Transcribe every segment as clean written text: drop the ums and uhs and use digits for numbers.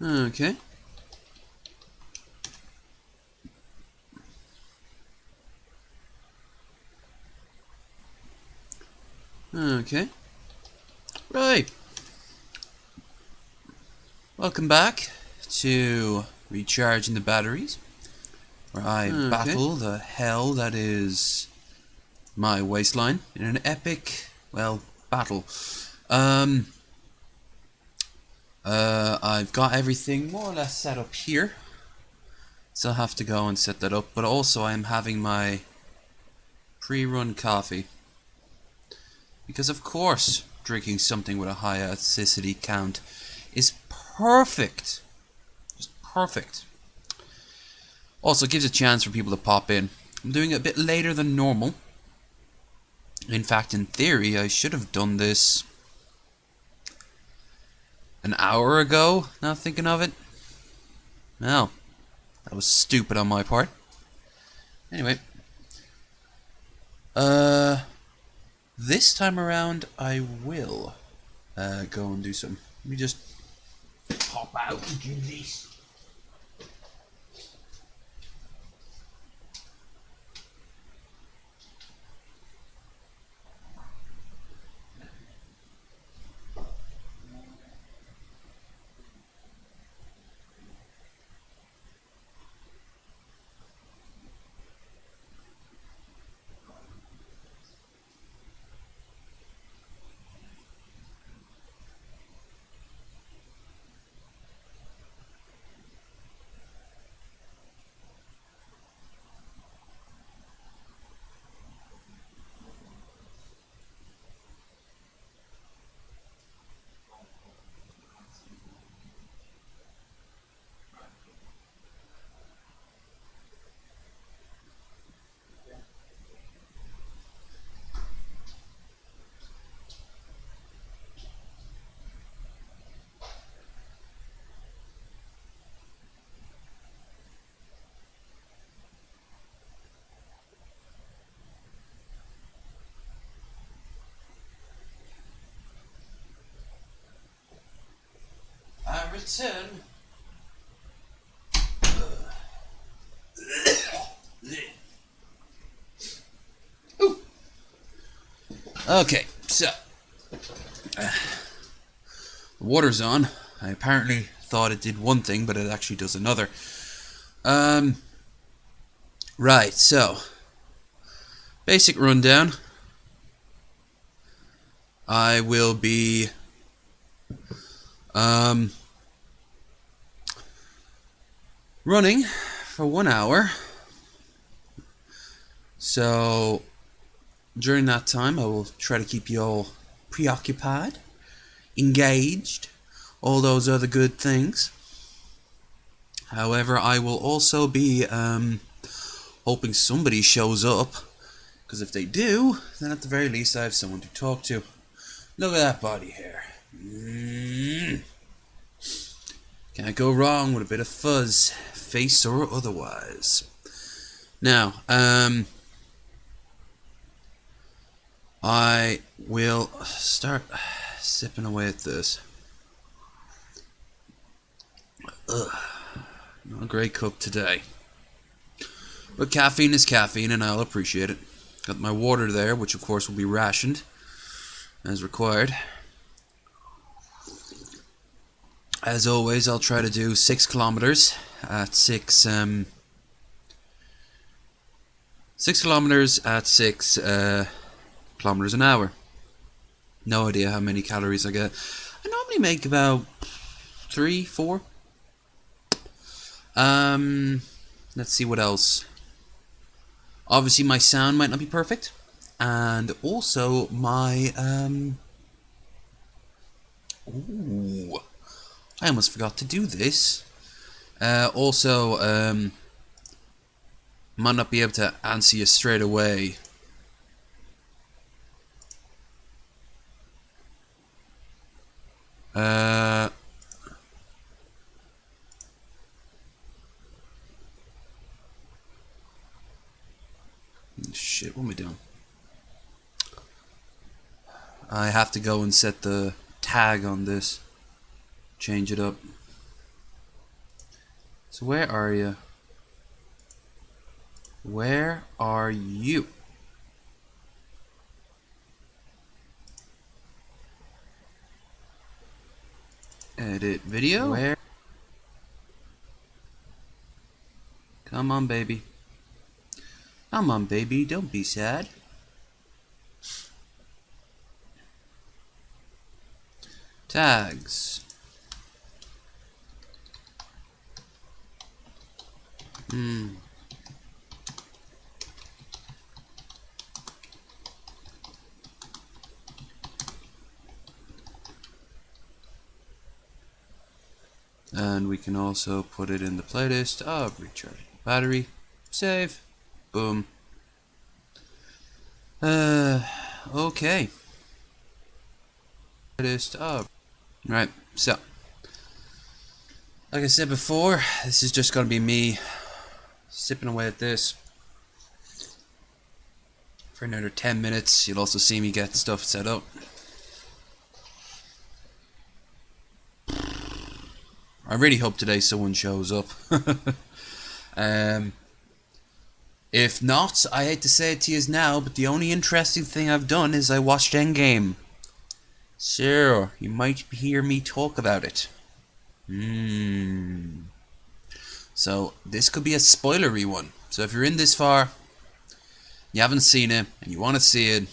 Okay. Okay. Right. Welcome back to Recharging the Batteries, where I battle the hell that is my waistline in an epic, well, battle. I've got everything more or less set up here. Still have to go and set that up, but also I'm having my pre-run coffee. Because of course, drinking something with a high acidity count is perfect. Just perfect. Also, it gives a chance for people to pop in. I'm doing it a bit later than normal. In fact, in theory, I should have done this an hour ago, now thinking of it. Well, that was stupid on my part. Anyway. This time around, I will go and do some. Let me just pop out and do this. I return. Ooh. Okay, so the water's on. I apparently thought it did one thing, but it actually does another. Right, so basic rundown. I will be running for 1 hour. So during that time, I will try to keep you all preoccupied, engaged, all those other good things. However, I will also be hoping somebody shows up, because if they do, then at the very least I have someone to talk to. Look at that body hair. Can't go wrong with a bit of fuzz, face or otherwise. Now, I will start sipping away at this. Not a great cook today. But caffeine is caffeine, and I'll appreciate it. Got my water there, which of course will be rationed as required. As always, I'll try to do 6 kilometers at 6 kilometers at 6 kilometers an hour. No idea how many calories I get. I normally make about 3, 4. Let's see what else. Obviously, my sound might not be perfect, and also my ooh, I almost forgot to do this. Also, might not be able to answer you straight away. Shit, what am I doing? I have to go and set the tag on this. Change it up. So where are you? Where are you? Edit video. Where? Come on, baby. Come on, baby. Don't be sad. Tags. And we can also put it in the playlist of recharging battery. Save. Boom. Okay. Playlist of. Right, so. Like I said before, this is just going to be me sipping away at this for another 10 minutes. You'll also see me get stuff set up. I really hope today someone shows up. If not, I hate to say it to you now, but the only interesting thing I've done is I watched Endgame. So, you might hear me talk about it. So, this could be a spoilery one. So if you're in this far, you haven't seen it, and you want to see it...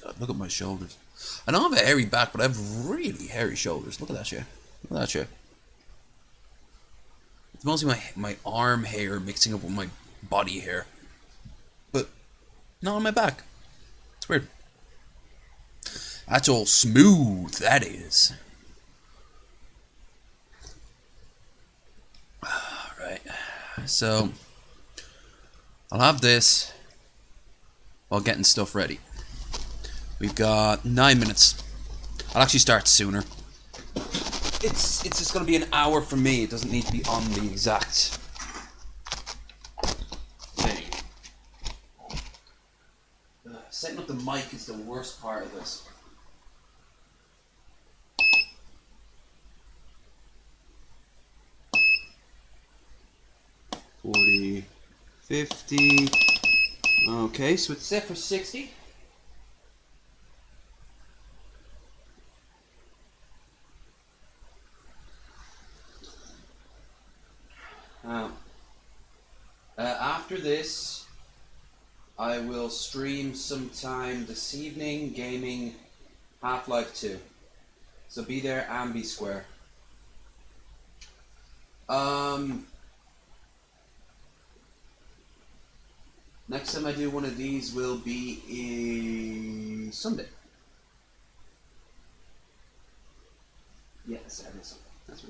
God, look at my shoulders. I don't have a hairy back, but I have really hairy shoulders. Look at that shit. Look at that shit. It's mostly my arm hair mixing up with my body hair. But not on my back. It's weird. That's all smooth, that is. Alright. So, I'll have this while getting stuff ready. We've got 9 minutes. I'll actually start sooner. It's just going to be an hour for me. It doesn't need to be on the exact thing. Setting up the mic is the worst part of this. $40, $50. Okay, so it's set for 60. After this, I will stream sometime this evening, gaming Half-Life 2. So be there and be square. Next time I do one of these will be Sunday. Yeah, Saturday, Sunday. That's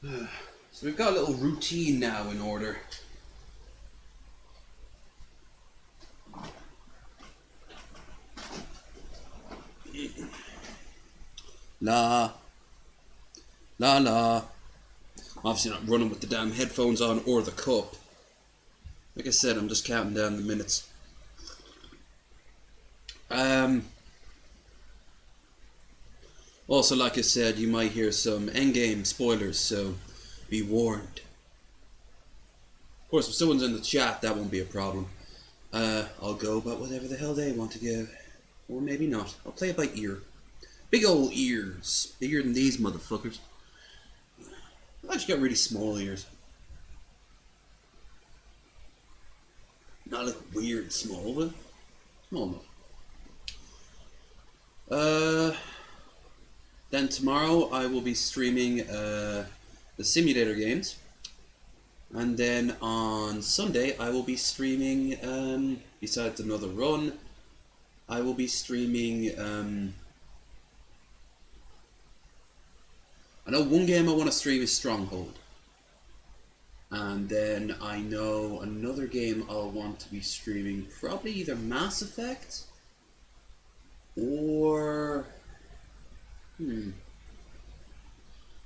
right. So we've got a little routine now in order. La. La la. Obviously not running with the damn headphones on or the cup. Like I said, I'm just counting down the minutes. Also, like I said, you might hear some endgame spoilers, so be warned. Of course, if someone's in the chat, that won't be a problem. I'll go about whatever the hell they want to go. Or maybe not. I'll play it by ear. Big old ears. Bigger than these motherfuckers. I've actually got really small ears. Not like weird small, but small enough. Then tomorrow I will be streaming the simulator games. And then on Sunday I will be streaming, besides another run, I will be streaming, I know one game I want to stream is Stronghold. And then I know another game I'll want to be streaming, probably either Mass Effect or...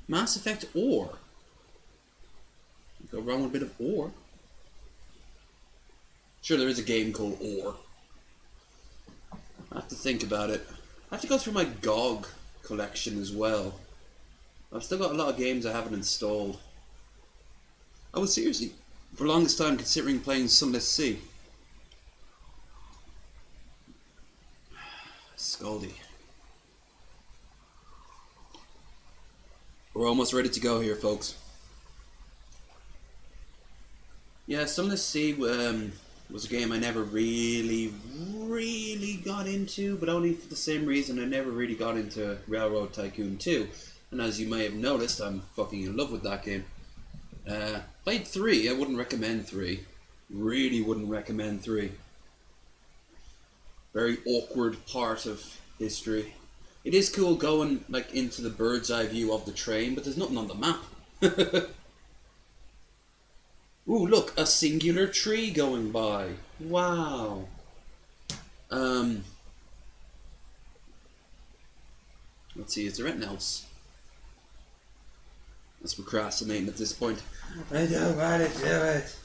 Mass Effect or... Go wrong with a bit of or. Sure, there is a game called Or. I have to think about it. I have to go through my GOG collection as well. I've still got a lot of games I haven't installed. I was seriously, for the longest time, considering playing Sunless Sea. Scaldy. We're almost ready to go here, folks. Yeah, Sunless Sea was a game I never really got into, but only for the same reason I never really got into Railroad Tycoon 2. And as you may have noticed, I'm fucking in love with that game. Played 3, I wouldn't recommend 3. Really wouldn't recommend 3. Very awkward part of history. It is cool going like into the bird's eye view of the train, but there's nothing on the map. Ooh, look, a singular tree going by. Wow. Let's see, is there anything else? That's procrastinating at this point. I don't want to do it.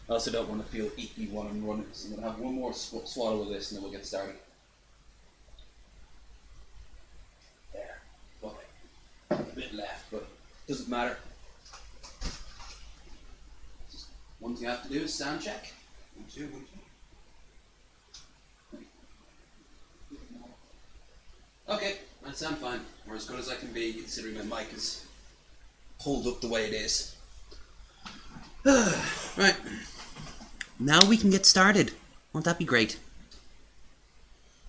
I also don't want to feel icky while I'm running, so I'm going to have one more swallow of this and then we'll get started. There. Okay. A bit left, but it doesn't matter. Just one thing I have to do is sound check. 1, 2, 1, 2. Okay, that sounds fine. Or as good as I can be, considering my mic is pulled up the way it is. Right. Now we can get started. Won't that be great?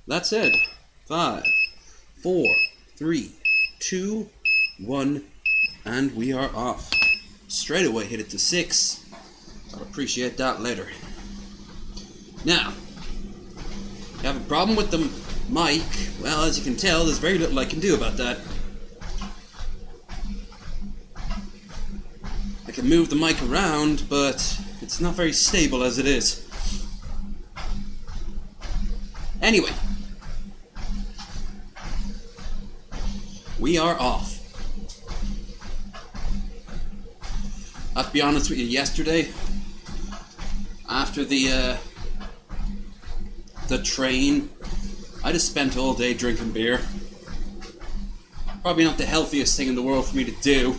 That's it. 5, 4, 3, 2, 1, and we are off. Straight away hit it to 6. I'll appreciate that later. Now, if you have a problem with the mic, well, as you can tell, there's very little I can do about that. I can move the mic around, but it's not very stable as it is. Anyway, we are off. I have to be honest with you, yesterday, after the train, I just spent all day drinking beer. Probably not the healthiest thing in the world for me to do.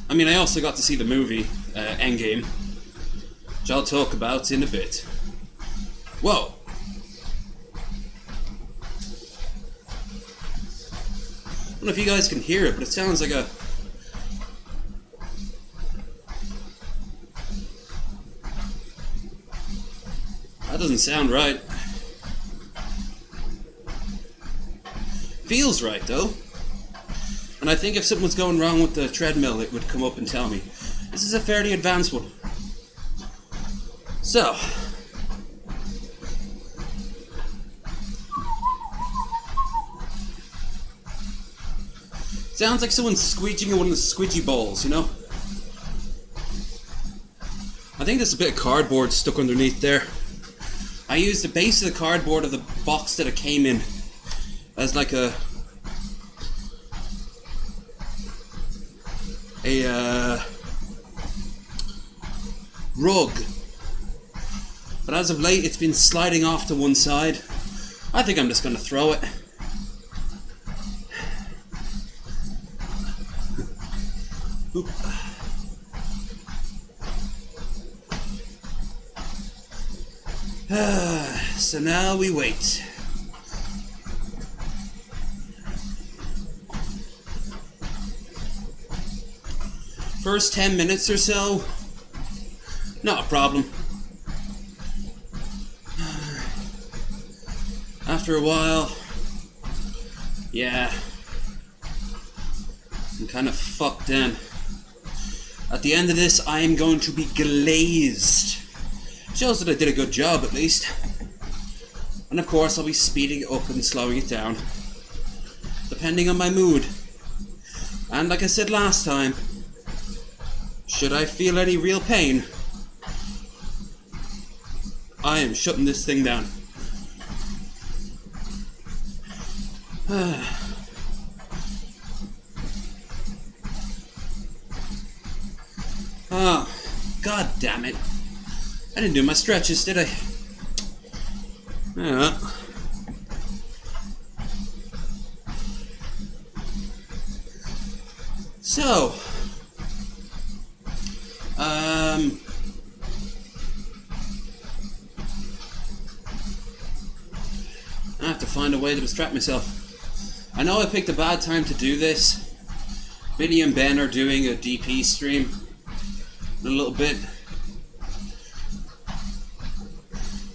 I mean, I also got to see the movie, Endgame, which I'll talk about in a bit. Whoa! I don't know if you guys can hear it, but it sounds like a... That doesn't sound right. Feels right, though. And I think if something was going wrong with the treadmill, it would come up and tell me. This is a fairly advanced one. So. Sounds like someone's squeegeeing in one of the squidgy balls, you know? I think there's a bit of cardboard stuck underneath there. I used the base of the cardboard of the box that it came in as like a rug. But as of late, it's been sliding off to one side. I think I'm just going to throw it. Oop. So now we wait. First 10 minutes or so, not a problem. After a while, yeah, I'm kind of fucked in. At the end of this, I am going to be glazed. Shows that I did a good job, at least. And of course, I'll be speeding it up and slowing it down, depending on my mood. And like I said last time, should I feel any real pain, I am shutting this thing down. Oh, god damn it. I didn't do my stretches, did I? Yeah. So, I have to find a way to distract myself. I know I picked a bad time to do this. Billy and Ben are doing a DP stream in a little bit,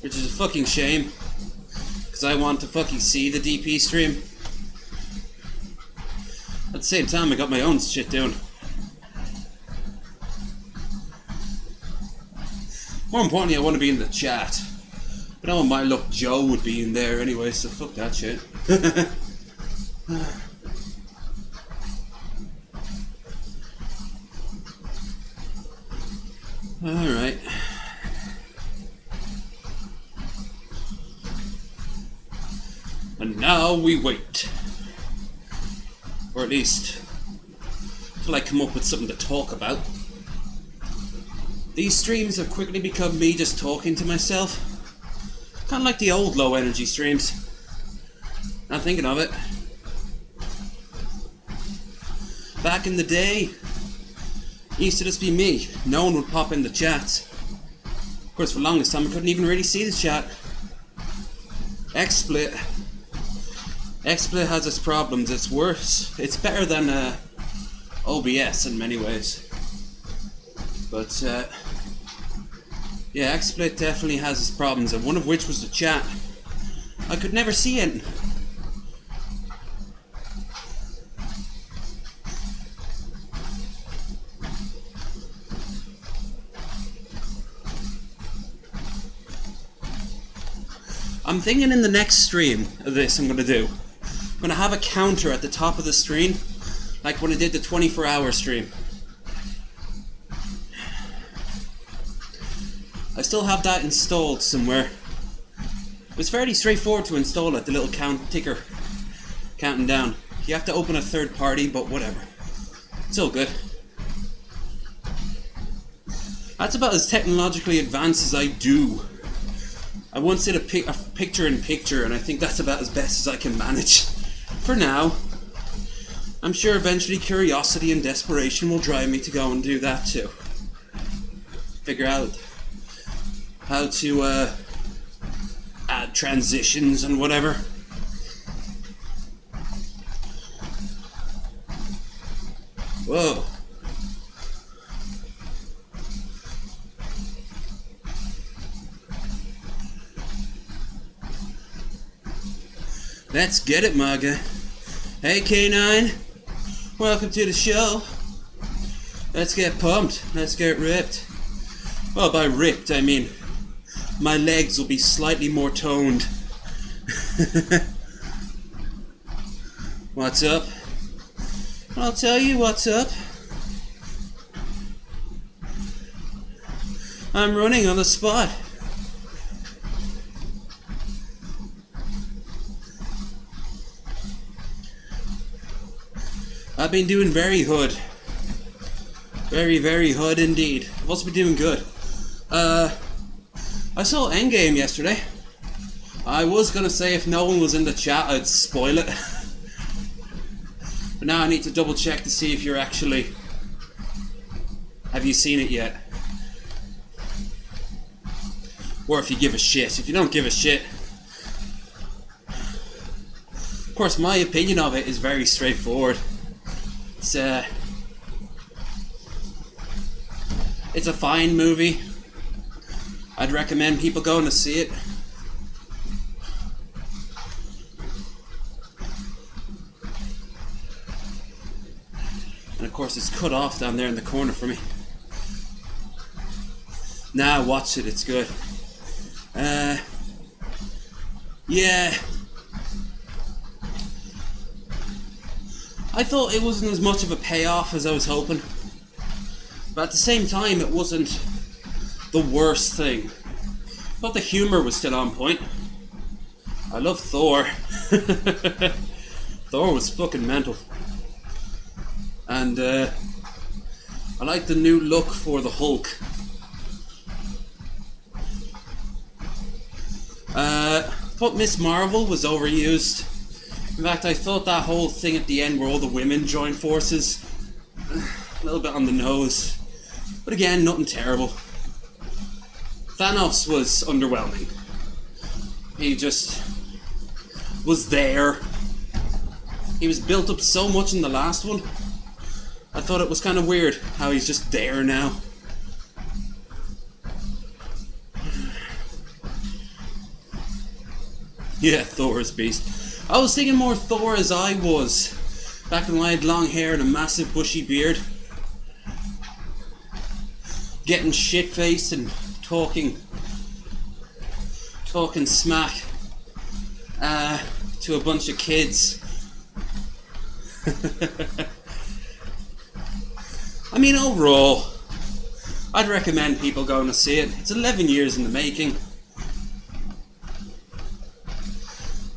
which is a fucking shame, because I want to fucking see the DP stream. At the same time, I got my own shit doing. More importantly, I want to be in the chat. But I know my luck, Joe would be in there anyway, so fuck that shit. Alright. And now we wait. Or at least, till I come up with something to talk about. These streams have quickly become me just talking to myself. Kind of like the old low energy streams. Not thinking of it. Back in the day, it used to just be me. No one would pop in the chats. Of course, for the longest time I couldn't even really see the chat. XSplit has its problems. It's worse. It's better than OBS in many ways. But yeah, XSplit definitely has its problems, and one of which was the chat. I could never see it. I'm thinking in the next stream of this I'm going to do, I'm going to have a counter at the top of the screen, like when I did the 24-hour stream. I still have that installed somewhere. It's fairly straightforward to install it, the little ticker counting down. You have to open a third party, but whatever. It's all good. That's about as technologically advanced as I do. I once did a picture-in-picture, and I think that's about as best as I can manage. For now. I'm sure eventually curiosity and desperation will drive me to go and do that too. Figure out how to add transitions and whatever. Whoa. Let's get it, Marga. Hey, K9. Welcome to the show. Let's get pumped. Let's get ripped. Well, by ripped, I mean my legs will be slightly more toned. What's up? I'll tell you what's up. I'm running on the spot. I've been doing very hood. Very, very hood indeed. I've also been doing good. I saw Endgame yesterday. I was gonna say if no one was in the chat I'd spoil it. But now I need to double check to see if you're actually... Have you seen it yet? Or if you give a shit. If you don't give a shit... Of course, my opinion of it is very straightforward. It's a fine movie. I'd recommend people going to see it. And of course it's cut off down there in the corner for me. Nah, watch it, it's good. Yeah. I thought it wasn't as much of a payoff as I was hoping. But at the same time, it wasn't the worst thing. But the humor was still on point. I love Thor. Thor was fucking mental. And I like the new look for the Hulk. Thought Miss Marvel was overused. In fact, I thought that whole thing at the end where all the women joined forces, a little bit on the nose. But again, nothing terrible. Thanos was underwhelming. He just was there. He was built up so much in the last one. I thought it was kind of weird how he's just there now. Yeah, Thor's beast. I was thinking more Thor as I was back when I had long hair and a massive bushy beard. Getting shit-faced and talking smack to a bunch of kids. I mean, overall, I'd recommend people going to see it. It's 11 years in the making.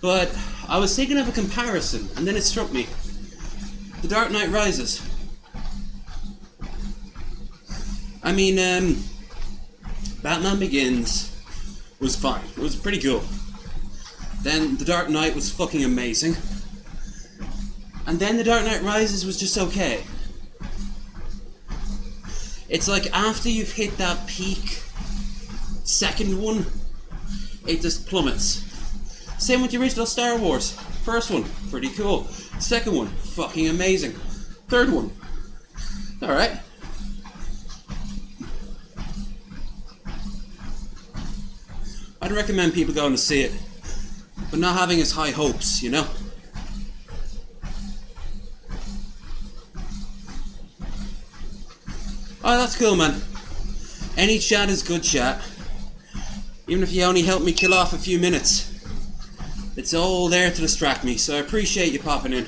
But I was thinking of a comparison, and then it struck me. The Dark Knight Rises. I mean, Batman Begins was fine. It was pretty cool. Then The Dark Knight was fucking amazing. And then The Dark Knight Rises was just okay. It's like after you've hit that peak, second one, it just plummets. Same with the original Star Wars. First one, pretty cool. Second one, fucking amazing. Third one, alright. I'd recommend people going to see it, but not having as high hopes, you know? Oh, that's cool, man. Any chat is good chat. Even if you only help me kill off a few minutes. It's all there to distract me, so I appreciate you popping in.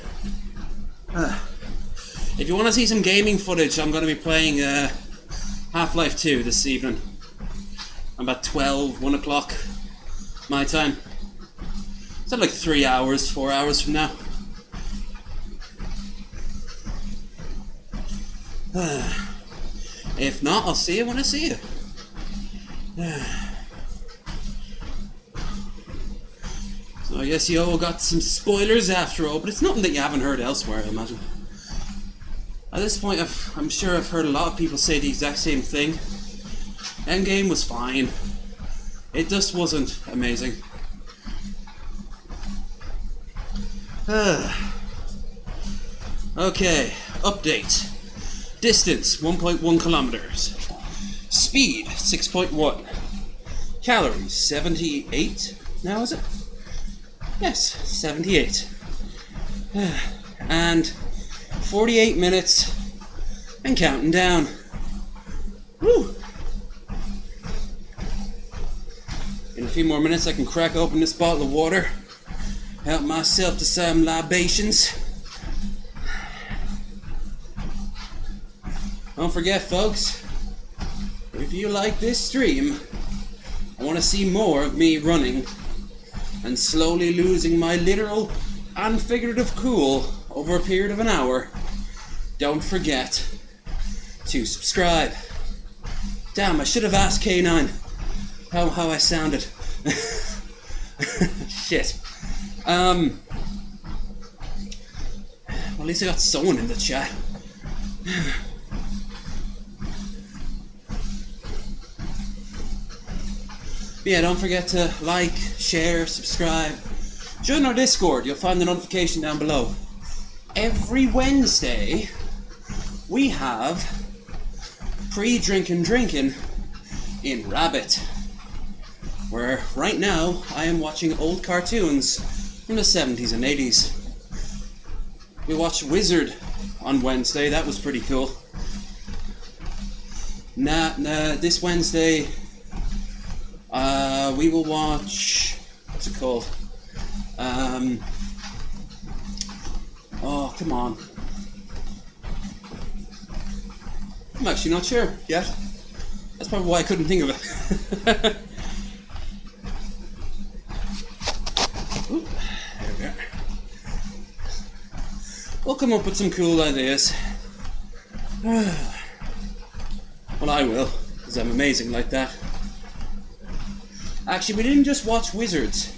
If you want to see some gaming footage, I'm going to be playing Half-Life 2 this evening. About 12, 1 o'clock my time. Is that like 3 hours, 4 hours from now? If not, I'll see you when I see you. So I guess you all got some spoilers after all, but it's nothing that you haven't heard elsewhere, I imagine. At this point, I'm sure I've heard a lot of people say the exact same thing. Endgame was fine. It just wasn't amazing. Okay, update. Distance, 1.1 kilometers. Speed, 6.1. Calories, 78. Now is it? Yes, 78. And 48 minutes and counting down. Woo! In a few more minutes I can crack open this bottle of water, help myself to some libations. Don't forget, folks, if you like this stream, I want to see more of me running and slowly losing my literal and figurative cool over a period of an hour. Don't forget to subscribe. Damn, I should have asked K9 how I sounded. Shit. Well, at least I got someone in the chat. Yeah, don't forget to like, share, subscribe. Join our Discord, you'll find the notification down below. Every Wednesday, we have pre-drinking in Rabbit, where right now I am watching old cartoons from the 70s and 80s. We watched Wizard on Wednesday, that was pretty cool. This Wednesday, we will watch, what's it called? Oh, come on. I'm actually not sure yet. That's probably why I couldn't think of it. Ooh, there we go. We'll come up with some cool ideas. Well, I will, because I'm amazing like that. Actually, we didn't just watch Wizards.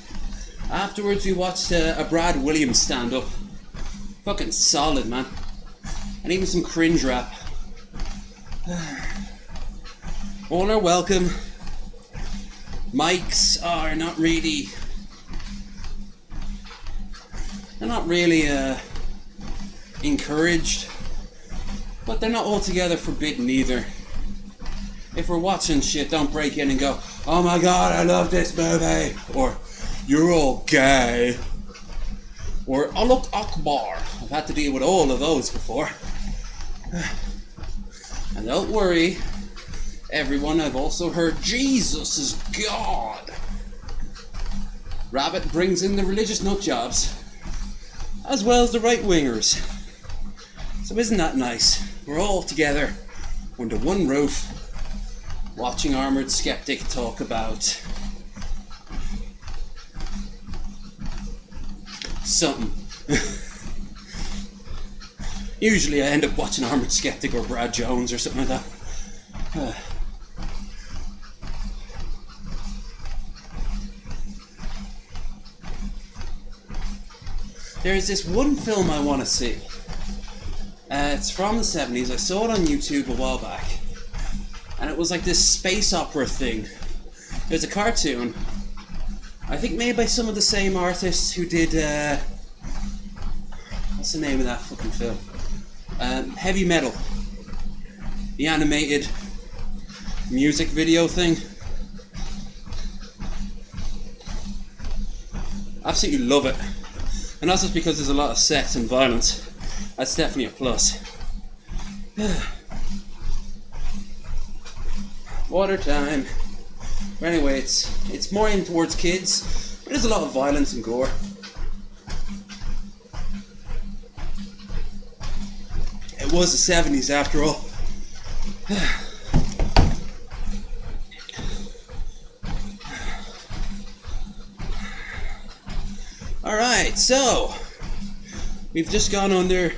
Afterwards, we watched a Brad Williams stand-up. Fucking solid, man. And even some cringe rap. All are welcome. Mics are not really... They're not really encouraged. But they're not altogether forbidden either. If we're watching shit, don't break in and go, "Oh my god, I love this movie," or "You're all gay," or "Allahu Akbar." I've had to deal with all of those before. And don't worry, everyone, I've also heard Jesus is God. Rabbit brings in the religious nutjobs, as well as the right-wingers. So isn't that nice? We're all together under one roof, watching Armored Skeptic talk about something. Usually I end up watching Armored Skeptic or Brad Jones or something like that. There's this one film I want to see. It's from the 70s. I saw it on YouTube a while back. And it was like this space opera thing. There's a cartoon, I think made by some of the same artists who did, what's the name of that fucking film? Heavy Metal. The animated music video thing. Absolutely love it. And that's just because there's a lot of sex and violence. That's definitely a plus. Water time. But anyway, it's more aimed towards kids, but there's a lot of violence and gore. It was the 70s after all. Alright, so we've just gone under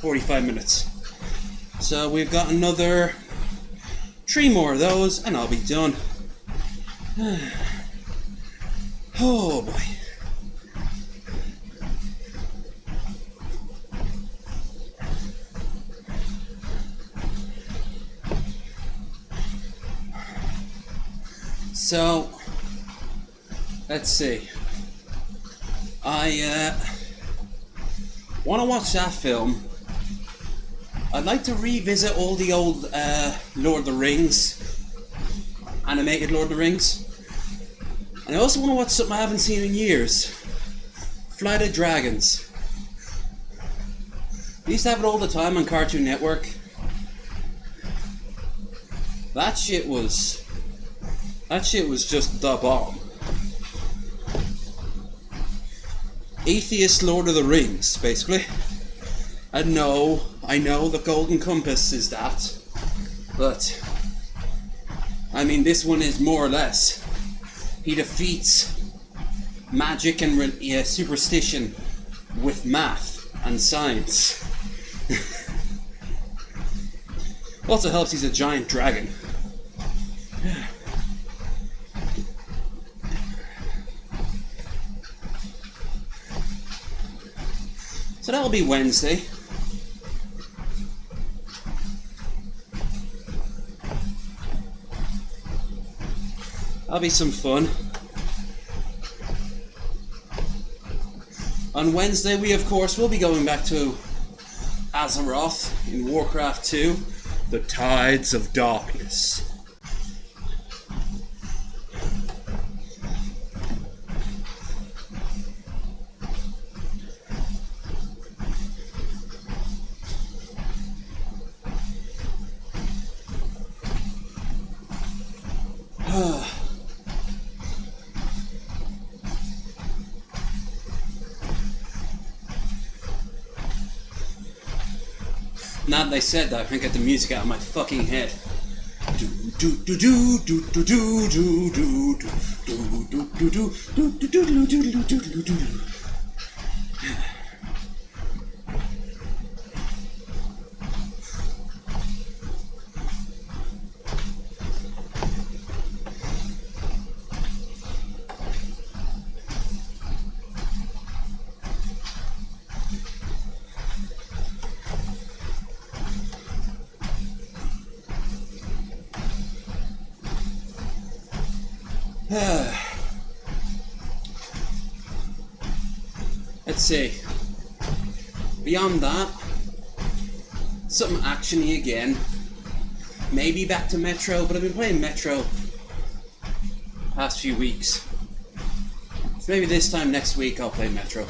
45 minutes. So we've got another 3 more of those and I'll be done. Oh boy. So let's see. I want to watch that film. I'd like to revisit all the old Lord of the Rings, animated Lord of the Rings. And I also want to watch something I haven't seen in years. Flight of Dragons. I used to have it all the time on Cartoon Network. That shit was just the bomb. Atheist Lord of the Rings, basically. I know the Golden Compass is that, but I mean this one is more or less. He defeats magic and superstition with math and science. Also helps he's a giant dragon. So that'll be Wednesday. That'll be some fun. On Wednesday, we of course will be going back to Azeroth in Warcraft 2, The Tides of Darkness. Now that I said that, I can get the music out of my fucking head. Let's see. Beyond that, something actiony again. Maybe back to Metro, but I've been playing Metro past few weeks. So maybe this time next week I'll play Metro.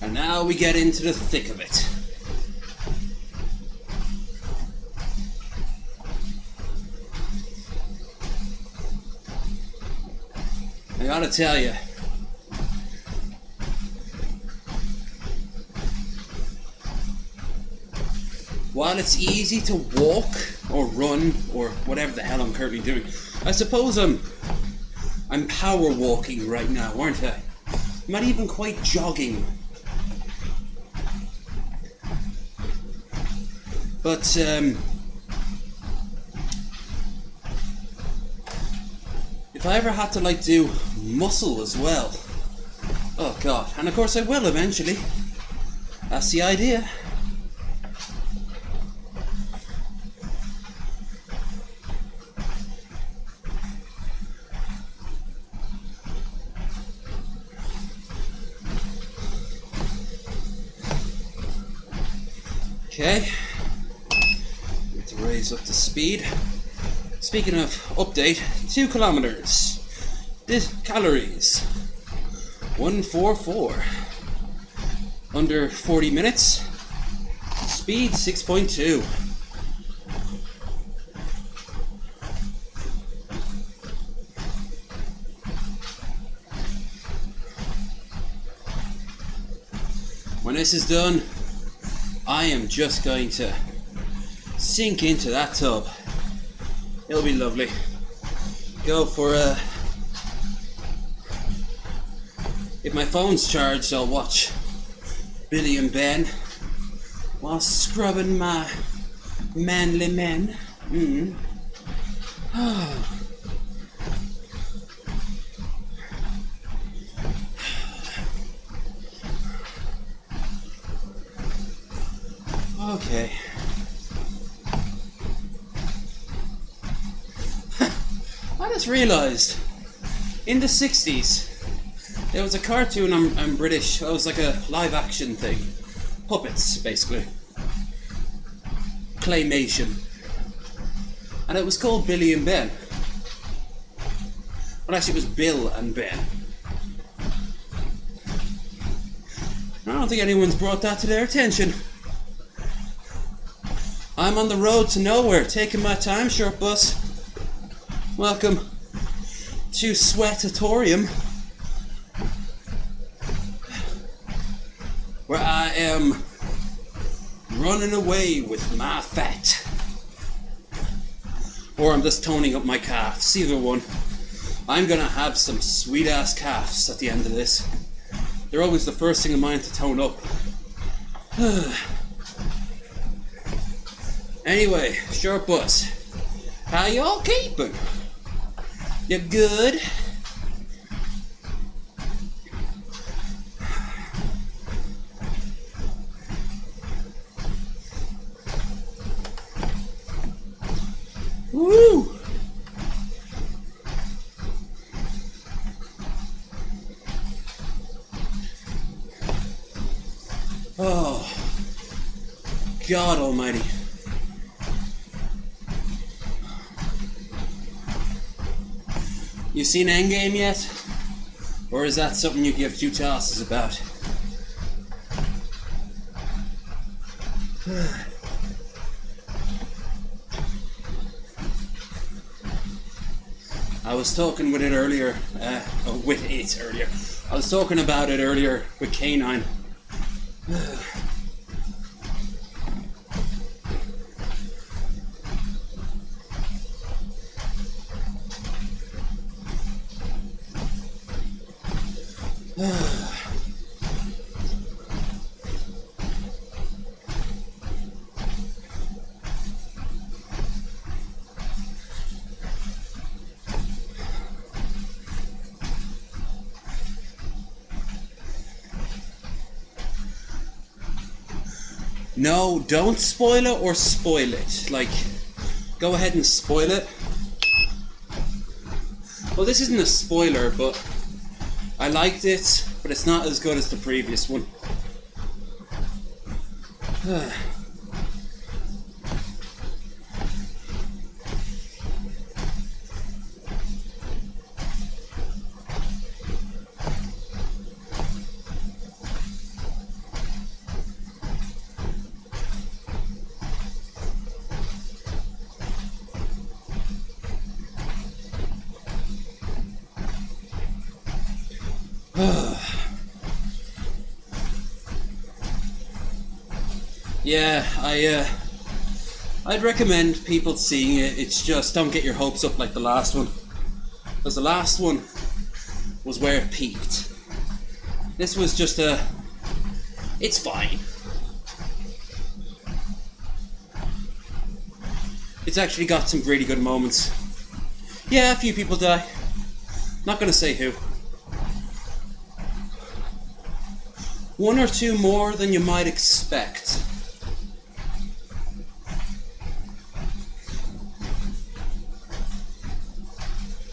And now we get into the thick of it. I gotta tell you, while it's easy to walk or run or whatever the hell I'm currently doing, I suppose I'm power walking right now, aren't I? I'm not even quite jogging. But if I ever had to like do muscle as well, oh god, and of course I will eventually. That's the idea. Okay, need to raise up the speed. Speaking of update, 2 kilometers. This calories 144. Under 40 minutes. Speed 6.2. When this is done, I am just going to sink into that tub. It'll be lovely. Go for a... If my phone's charged, I'll watch Billy and Ben while scrubbing my manly men. Okay. I just realised, in the 60s, there was a cartoon, I'm British, it was like a live action thing. Puppets, basically. Claymation. And it was called Billy and Ben. Well, actually it was Bill and Ben. I don't think anyone's brought that to their attention. I'm on the road to nowhere, taking my time, short bus. Welcome to Sweatatorium, where I am running away with my fat. Or I'm just toning up my calves, either one. I'm gonna have some sweet ass calves at the end of this. They're always the first thing in mind to tone up. Anyway, short bus. How y'all keeping? You good? Woo! Oh, God Almighty. You seen Endgame yet? Or is that something you give 2 tosses about? I was talking with it earlier, I was talking about it earlier with K9. No, don't spoil it or spoil it. Like, go ahead and spoil it. Well, this isn't a spoiler, but I liked it, but it's not as good as the previous one. Yeah, I'd recommend people seeing it. It's just don't get your hopes up like the last one, because the last one was where it peaked. This was just it's fine. It's actually got some really good moments. Yeah, a few people die. Not gonna say who. One or two more than you might expect.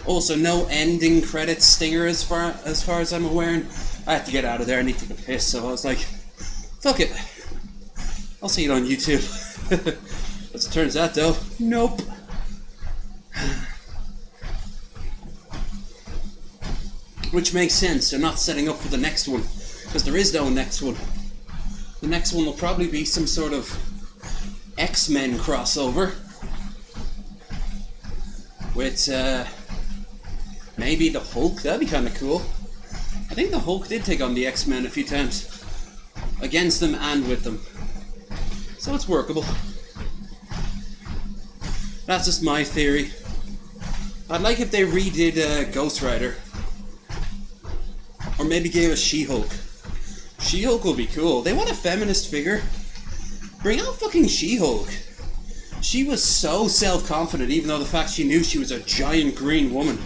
Also, no ending credits stinger as far as I'm aware. I had to get out of there. I need to take a piss, so I was like, fuck it. I'll see it on YouTube. As it turns out, though, nope. Which makes sense. They're not setting up for the next one, because there is no next one. The next one will probably be some sort of X-Men crossover with maybe the Hulk. That'd be kind of cool. I think the Hulk did take on the X-Men a few times, against them and with them, so it's workable. That's just my theory. I'd like if they redid Ghost Rider, or maybe gave us She-Hulk. She-Hulk will be cool. They want a feminist figure. Bring out fucking She-Hulk. She was so self-confident, even though the fact she knew she was a giant green woman.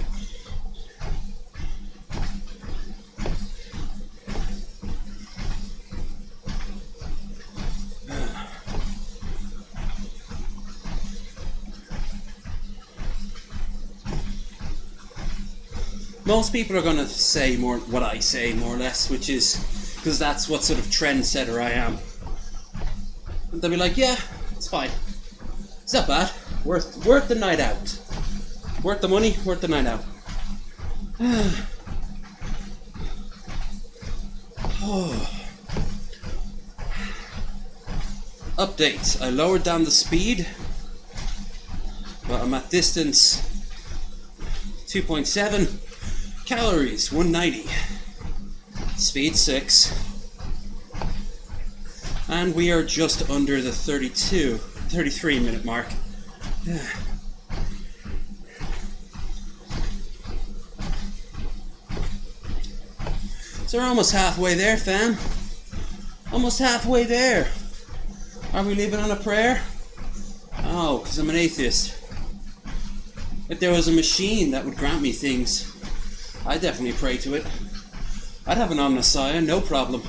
Most people are going to say more what I say, more or less, which is because that's what sort of trendsetter I am. And they'll be like, yeah, it's fine. It's not bad. Worth the night out. Worth the money, worth the night out. Update. I lowered down the speed, but I'm at distance 2.7. Calories 190. Speed 6. And we are just under the 33 minute mark. So we're almost halfway there, fam. Almost halfway there. Are we leaving on a prayer? Oh, because I'm an atheist. If there was a machine that would grant me things, I'd definitely pray to it. I'd have an omniscient, no problem.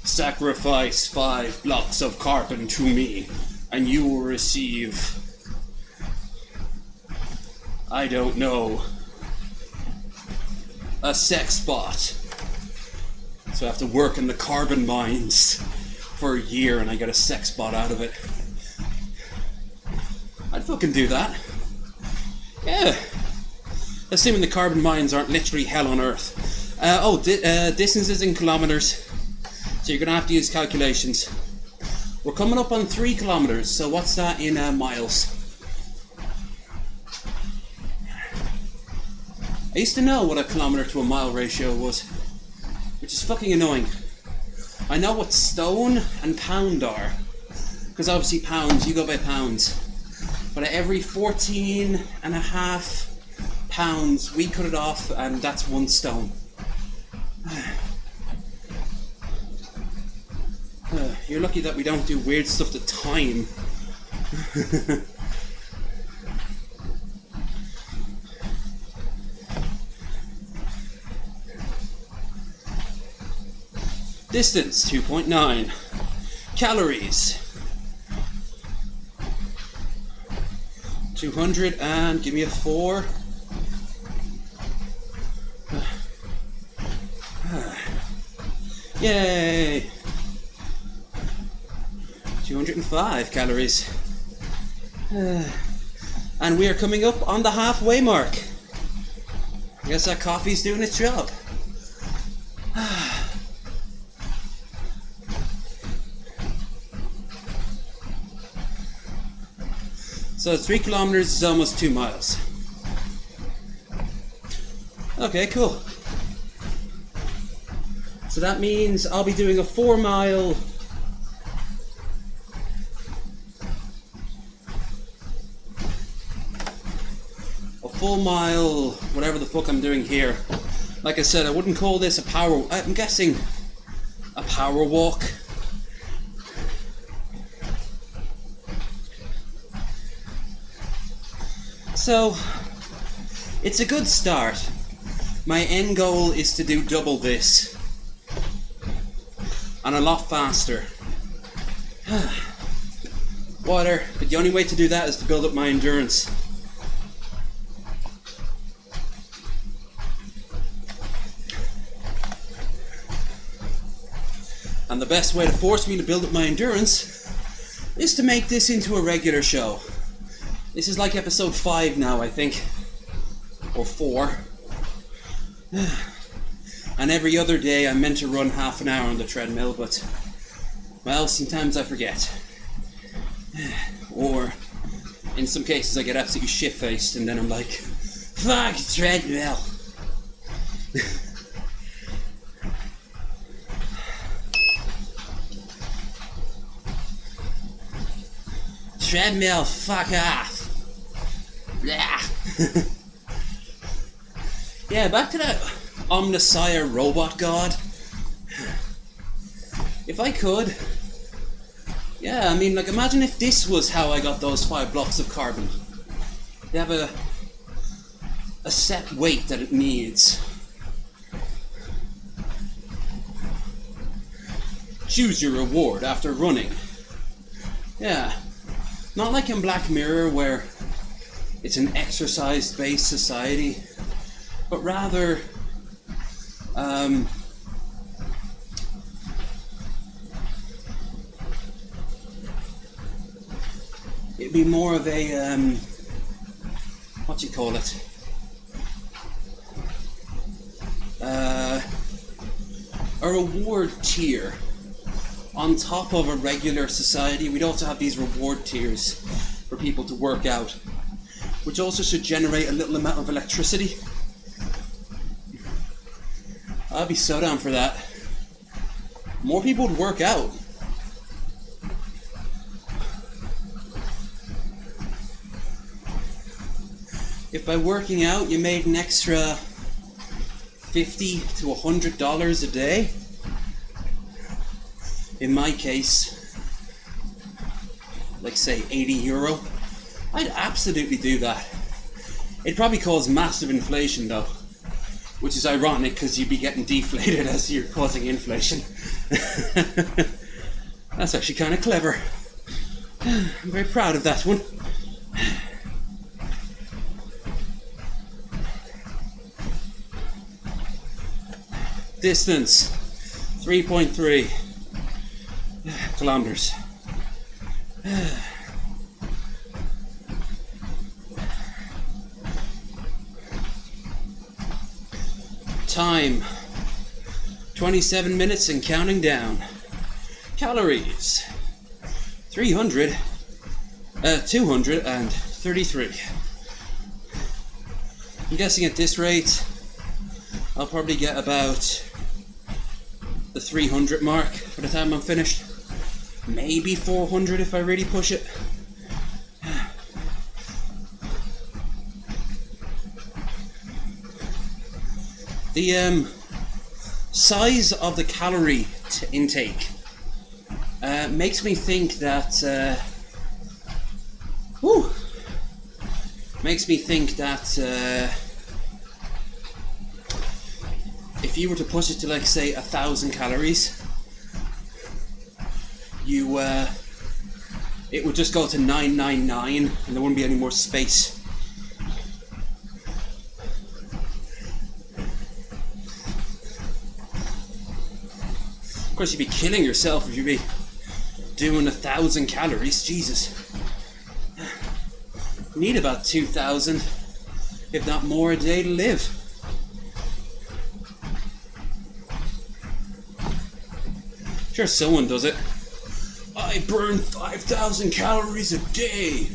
Sacrifice 5 blocks of carbon to me, and you will receive, I don't know, a sex bot. So I have to work in the carbon mines for a year and I get a sex bot out of it. I'd fucking do that. Yeah. Assuming the carbon mines aren't literally hell on earth. Distances in kilometers. So you're going to have to use calculations. We're coming up on 3 kilometers, so what's that in miles? I used to know what a kilometer to a mile ratio was, which is fucking annoying. I know what stone and pound are, because obviously pounds, you go by pounds. But at every 14.5 pounds, we cut it off, and that's 1 stone. You're lucky that we don't do weird stuff to time. Distance 2.9. Calories 200 and give me a 4. Yay! 205 calories. And we are coming up on the halfway mark. I guess that coffee's doing its job. So 3 kilometers is almost 2 miles. Okay, cool. So that means I'll be doing a 4 mile full mile, whatever the fuck I'm doing here. Like I said, I wouldn't call this a power, I'm guessing a power walk. So, it's a good start. My end goal is to do double this. And a lot faster. Water, but the only way to do that is to build up my endurance. And the best way to force me to build up my endurance is to make this into a regular show. This is like episode 5 now, I think. Or 4. And every other day I'm meant to run half an hour on the treadmill, but, well, sometimes I forget. Or, in some cases I get absolutely shit-faced and then I'm like, fuck treadmill! Treadmill, fuck off! Yeah, back to that Omnissiah robot god. If I could, yeah, I mean, like, imagine if this was how I got those 5 blocks of carbon. They have a set weight that it needs. Choose your reward after running. Yeah. Not like in Black Mirror where it's an exercise-based society, but rather it'd be more of a what do you call it? A reward tier. On top of a regular society, we'd also have these reward tiers for people to work out, which also should generate a little amount of electricity. I'd be so down for that. More people would work out. If by working out you made an extra $50 to $100 a day, in my case, like say €80, I'd absolutely do that. It'd probably cause massive inflation though, which is ironic because you'd be getting deflated as you're causing inflation. That's actually kind of clever. I'm very proud of that one. Distance 3.3 kilometers. Time 27 minutes and counting down. Calories 233. I'm guessing at this rate I'll probably get about the 300 mark by the time I'm finished. Maybe 400 if I really push it. The size of the calorie intake makes me think that if you were to push it to, like, say 1,000 calories, you it would just go to 999 and there wouldn't be any more space. Of course, you'd be killing yourself if you'd be doing 1,000 calories. Jesus. You need about 2,000, if not more, a day to live. Sure, someone does it. I burn 5,000 calories a day.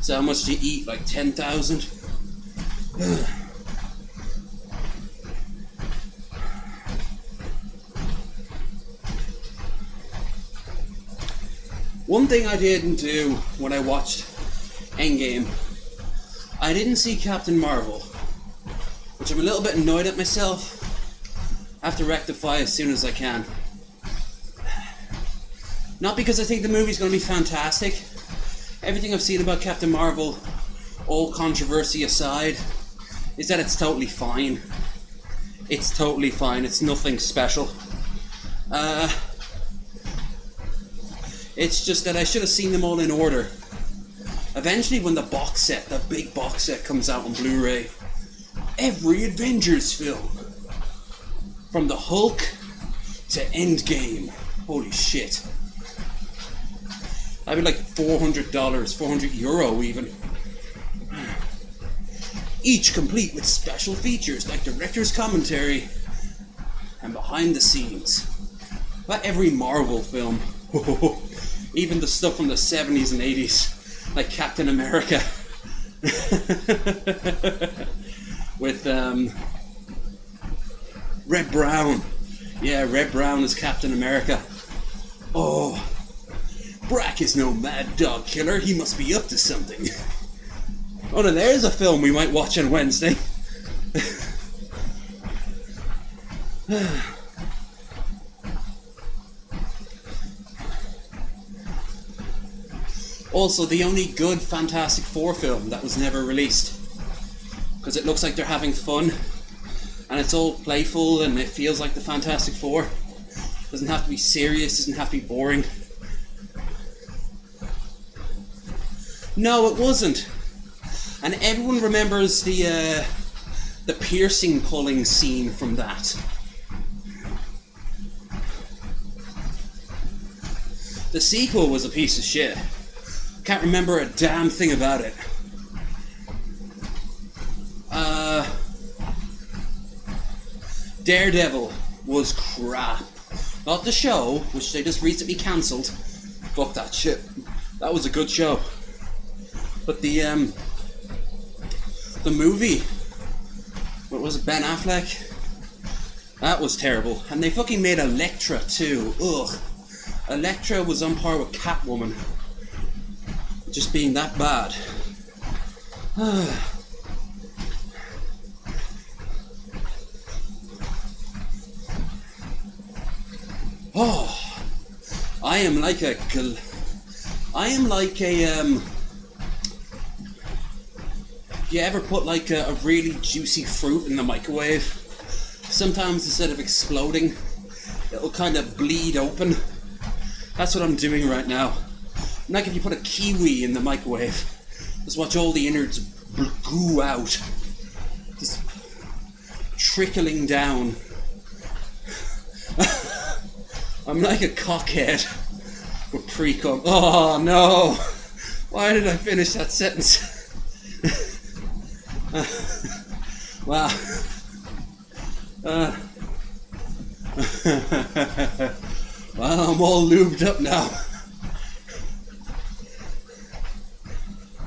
So how much do you eat? Like 10,000? One thing I didn't do when I watched Endgame, I didn't see Captain Marvel, which I'm a little bit annoyed at myself. I have to rectify as soon as I can. Not because I think the movie's going to be fantastic. Everything I've seen about Captain Marvel, all controversy aside, is that it's totally fine. It's totally fine. It's nothing special. It's just that I should have seen them all in order. Eventually, when the box set, the big box set comes out on Blu-ray, every Avengers film, from the Hulk to Endgame, holy shit. That'd be like $400, €400 even. Each complete with special features like director's commentary and behind the scenes. About every Marvel film. Even the stuff from the 70s and 80s, like Captain America. With Red Brown. Yeah, Red Brown is Captain America. Oh, Brack is no mad dog killer. He must be up to something. Oh no, there's a film we might watch on Wednesday. Also, the only good Fantastic Four film that was never released. Because it looks like they're having fun. And it's all playful and it feels like the Fantastic Four. Doesn't have to be serious, doesn't have to be boring. No, it wasn't. And everyone remembers the piercing pulling scene from that. The sequel was a piece of shit. Can't remember a damn thing about it. Daredevil was crap. Not the show, which they just recently cancelled. Fuck that shit. That was a good show. But the movie, what was it, Ben Affleck? That was terrible. And they fucking made Elektra too. Ugh. Elektra was on par with Catwoman. Just being that bad. Oh, I am like a you ever put like a really juicy fruit in the microwave? Sometimes instead of exploding, it'll kind of bleed open. That's what I'm doing right now. Like if you put a kiwi in the microwave, just watch all the innards goo out. Just trickling down. I'm like a cockhead with pre-cum. Oh no! Why did I finish that sentence? Wow. Well, I'm all lubed up now.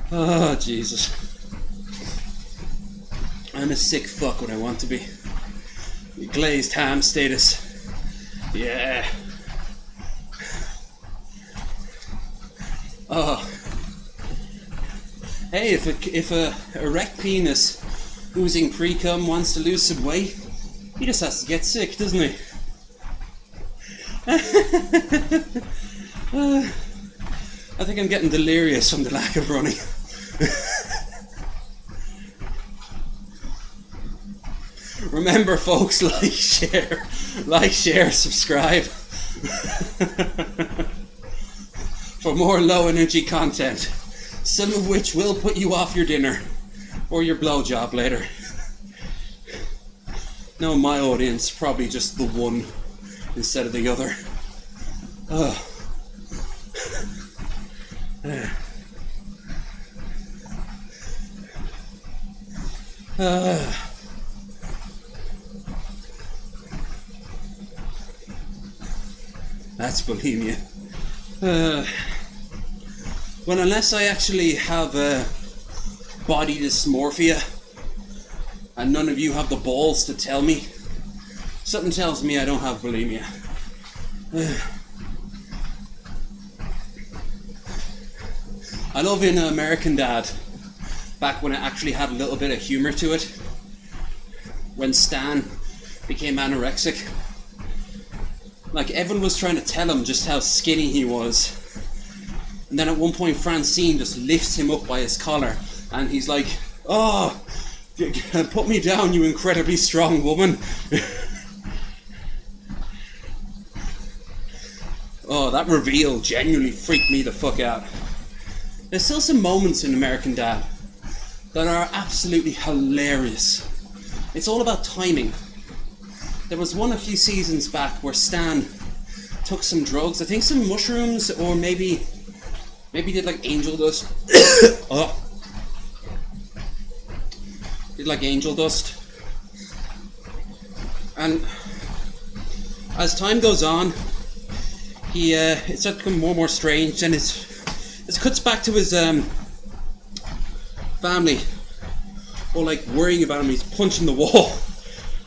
Oh, Jesus. I'm a sick fuck when I want to be. Glazed ham status. Yeah. Oh. Hey, if a erect penis oozing pre-cum wants to lose some weight, he just has to get sick, doesn't he? I think I'm getting delirious from the lack of running. Remember, folks, like, share, subscribe. for more low energy content, some of which will put you off your dinner or your blowjob later. No, my audience, probably just the one instead of the other. That's bulimia. Well, unless I actually have body dysmorphia, and none of you have the balls to tell me, something tells me I don't have bulimia. I love in American Dad, back when it actually had a little bit of humor to it, when Stan became anorexic. Like, everyone was trying to tell him just how skinny he was. And then at one point Francine just lifts him up by his collar and he's like, "Oh, put me down, you incredibly strong woman." Oh, that reveal genuinely freaked me the fuck out. There's still some moments in American Dad that are absolutely hilarious. It's all about timing. There was one a few seasons back where Stan took some drugs, I think some mushrooms, or maybe did like angel dust. Did like angel dust. And as time goes on, it starts to become more and more strange, and it cuts back to his family, or like worrying about him. He's punching the wall.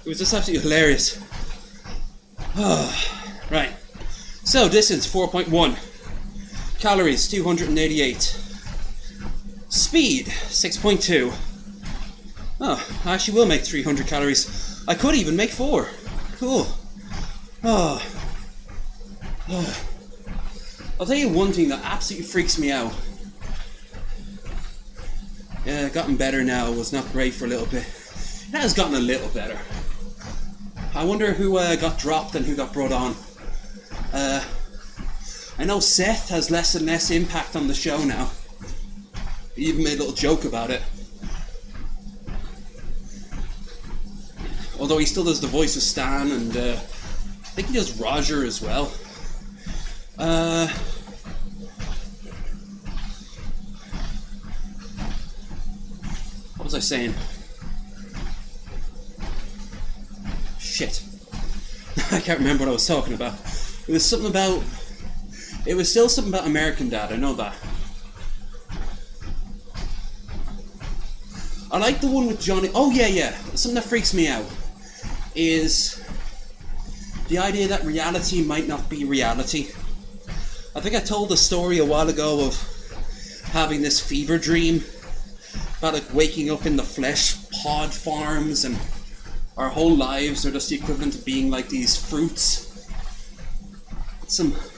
It was just absolutely hilarious. Right. So distance 4.1. Calories 288. Speed 6.2. Oh, I actually will make 300 calories. I could even make 4. Cool. I'll tell you one thing that absolutely freaks me out. Yeah, gotten better now. It was not great for a little bit. It has gotten a little better. I wonder who got dropped and who got brought on. I know Seth has less and less impact on the show now. He even made a little joke about it. Although he still does the voice of Stan, and I think he does Roger as well. What was I saying? Shit. I can't remember what I was talking about. It was still something about American Dad, I know that. I like the one with Johnny. Oh yeah. Something that freaks me out is the idea that reality might not be reality. I think I told a story a while ago of having this fever dream about like waking up in the flesh pod farms, and our whole lives are just the equivalent of being like these fruits.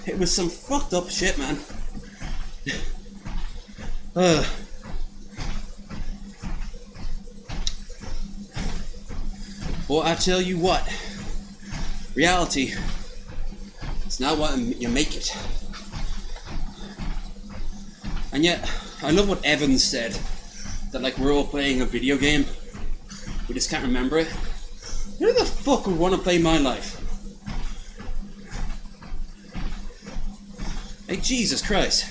It was some fucked up shit, man. Well, I tell you what, reality, it's not what you make it. And yet, I love what Evan said, that like we're all playing a video game, we just can't remember it. Who the fuck would want to play my life? Like, Jesus Christ.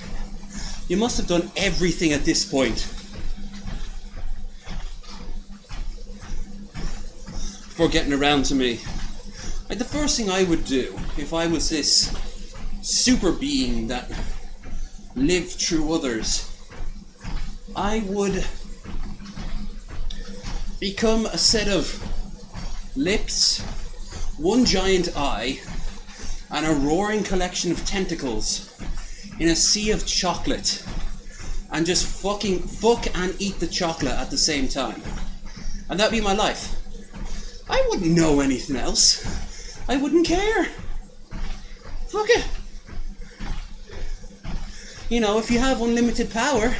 You must have done everything at this point before getting around to me. Like, the first thing I would do if I was this super being that lived through others, I would become a set of lips, one giant eye, and a roaring collection of tentacles in a sea of chocolate, and just fuck and eat the chocolate at the same time. And that'd be my life. I wouldn't know anything else. I wouldn't care. Fuck it. You know, if you have unlimited power,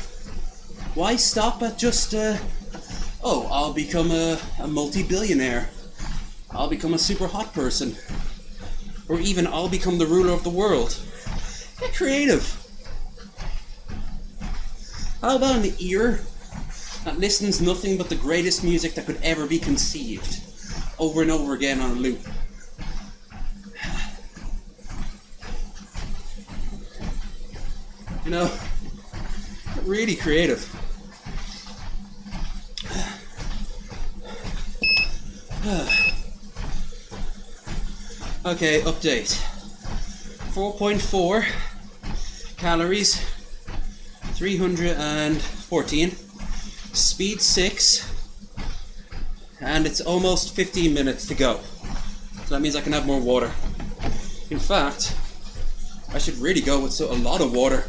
why stop at just, I'll become a multi-billionaire. I'll become a super hot person. Or even I'll become the ruler of the world. Get creative. How about an ear that listens nothing but the greatest music that could ever be conceived, over and over again on a loop? You know, really creative. Okay, update. 4.4 calories, 314, speed 6, and it's almost 15 minutes to go. So that means I can have more water. In fact, I should really go with a lot of water.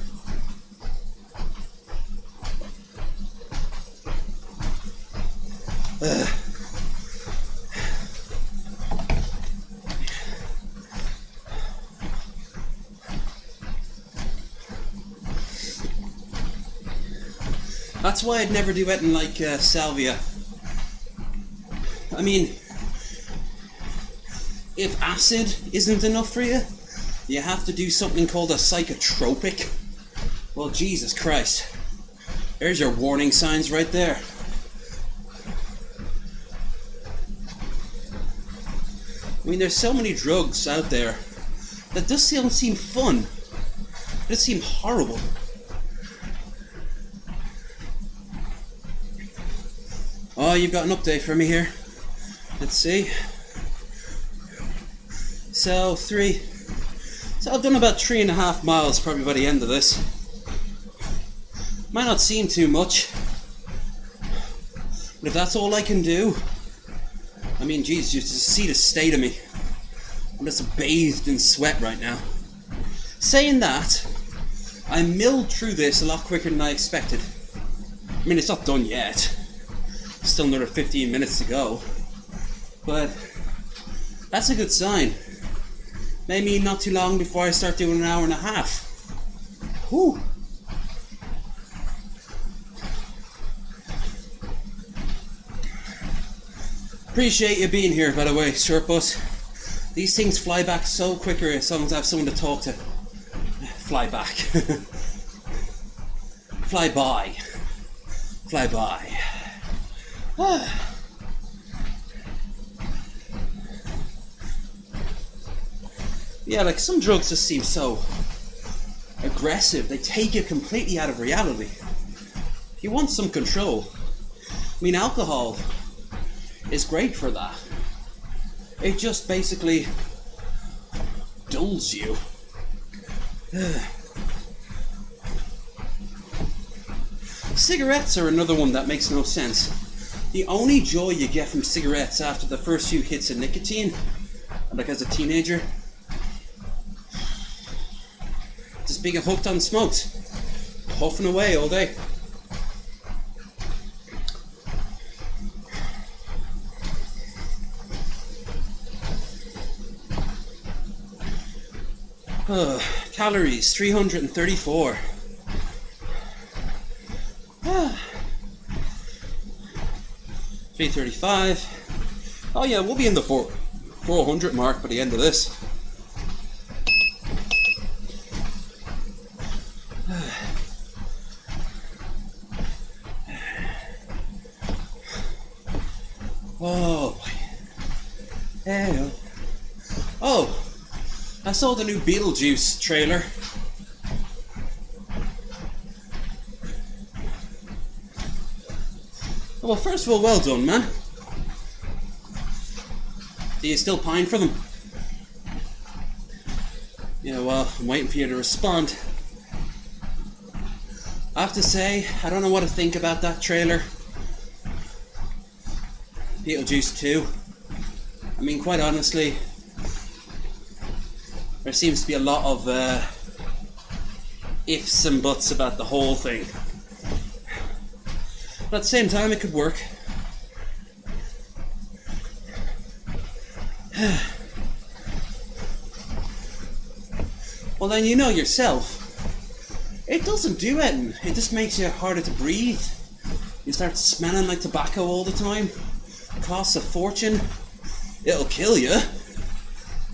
That's why I'd never do anything like salvia. I mean, if acid isn't enough for you, you have to do something called a psychotropic. Well, Jesus Christ. There's your warning signs right there. I mean, there's so many drugs out there that just don't seem fun. They just seem horrible. Oh, you've got an update for me here. Let's see. So I've done about 3.5 miles probably by the end of this. Might not seem too much, but if that's all I can do, I mean, geez, you just see the state of me. I'm just bathed in sweat right now. Saying that, I milled through this a lot quicker than I expected. I mean, it's not done yet. Still another 15 minutes to go. But that's a good sign. Maybe not too long before I start doing an hour and a half. Whew. Appreciate you being here, by the way, Shortbus. These things fly back so quicker as long as I have someone to talk to. Fly back. Fly by. Fly by. Yeah, like some drugs just seem so aggressive. They take you completely out of reality. If you want some control, I mean, alcohol is great for that. It just basically dulls you. Cigarettes are another one that makes no sense. The only joy you get from cigarettes after the first few hits of nicotine, like as a teenager, just being hooked on smokes, puffing away all day. Calories, 334. 335. Oh yeah, we'll be in the 400 mark by the end of this. Oh, hey. Oh, I saw the new Beetlejuice trailer. Well, first of all, well done, man. Do you still pine for them? Yeah, well, I'm waiting for you to respond. I have to say, I don't know what to think about that trailer. Beetlejuice 2. I mean, quite honestly, there seems to be a lot of ifs and buts about the whole thing. But at the same time, it could work. Well, then you know yourself, it doesn't do anything. It just makes you harder to breathe. You start smelling like tobacco all the time. It costs a fortune. It'll kill you.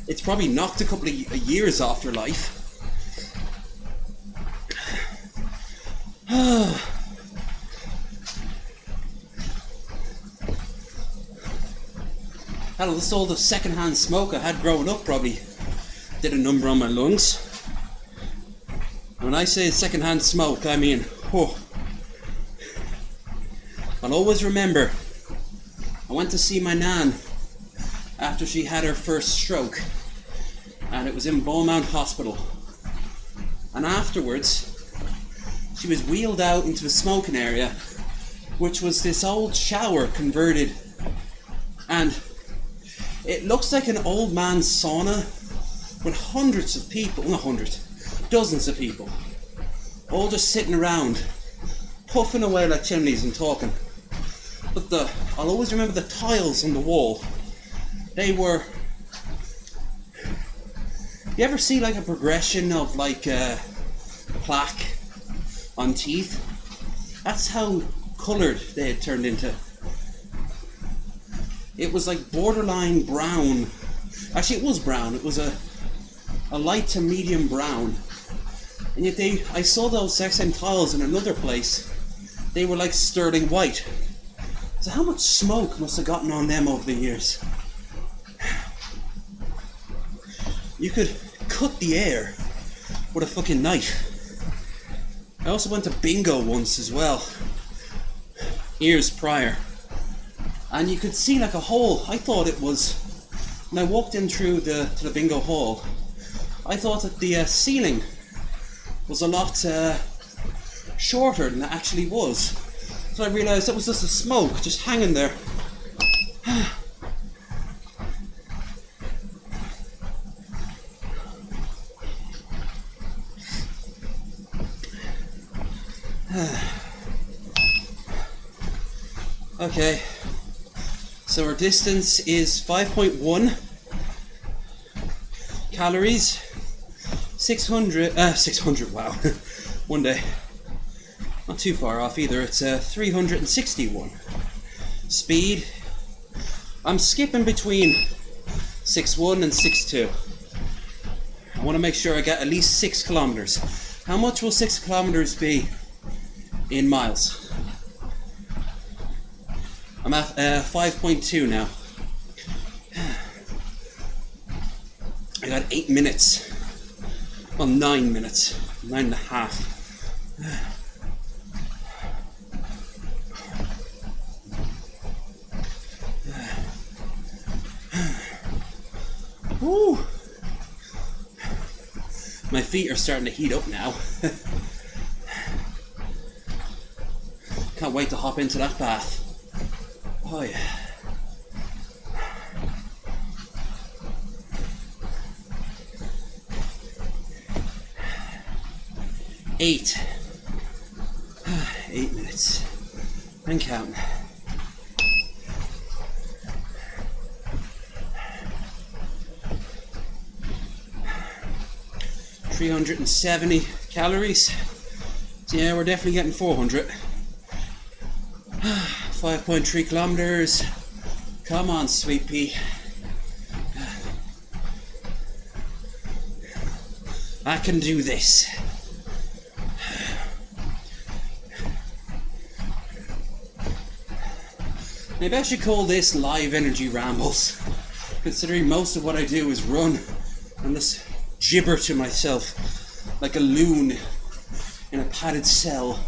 It's probably knocked a couple of years off your life. Hell, this all the secondhand smoke I had growing up probably did a number on my lungs. When I say secondhand smoke, I mean, oh. I'll always remember, I went to see my nan after she had her first stroke, and it was in Beaumont Hospital. And afterwards, she was wheeled out into the smoking area, which was this old shower converted, and it looks like an old man's sauna with hundreds of people, not hundreds, dozens of people, all just sitting around, puffing away like chimneys and talking. But I'll always remember the tiles on the wall. They were... You ever see like a progression of like plaque on teeth? That's how coloured they had turned into. It was like borderline brown. Actually, it was brown. It was a light to medium brown. And yet I saw those same tiles in another place. They were like sterling white. So how much smoke must have gotten on them over the years? You could cut the air with a fucking knife. I also went to bingo once as well, years prior. And you could see like a hole. I thought it was, when I walked in through to the bingo hall, I thought that the ceiling was a lot shorter than it actually was. So I realised that was just the smoke just hanging there. Okay, so our distance is 5.1 calories, 600, wow, one day. Not too far off either, it's 361. Speed, I'm skipping between 6.1 and 6.2. I want to make sure I get at least 6 kilometers. How much will 6 kilometers be in miles? I'm at 5.2 now. I got 8 minutes. Well, 9 minutes. 9.5. Woo! My feet are starting to heat up now. Can't wait to hop into that bath. Oh yeah. Eight. 8 minutes. And counting. $370 calories. So yeah, we're definitely getting 400. 5.3 kilometers. Come on, sweet pea. I can do this. Maybe I should call this Live Energy Rambles, considering most of what I do is run and just gibber to myself like a loon in a padded cell.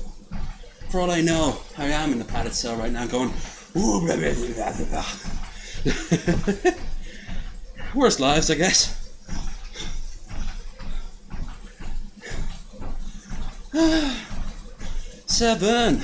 For all I know, I am in a padded cell right now going, ooh, blah, blah, blah, blah, blah. Worst lives, I guess. Seven.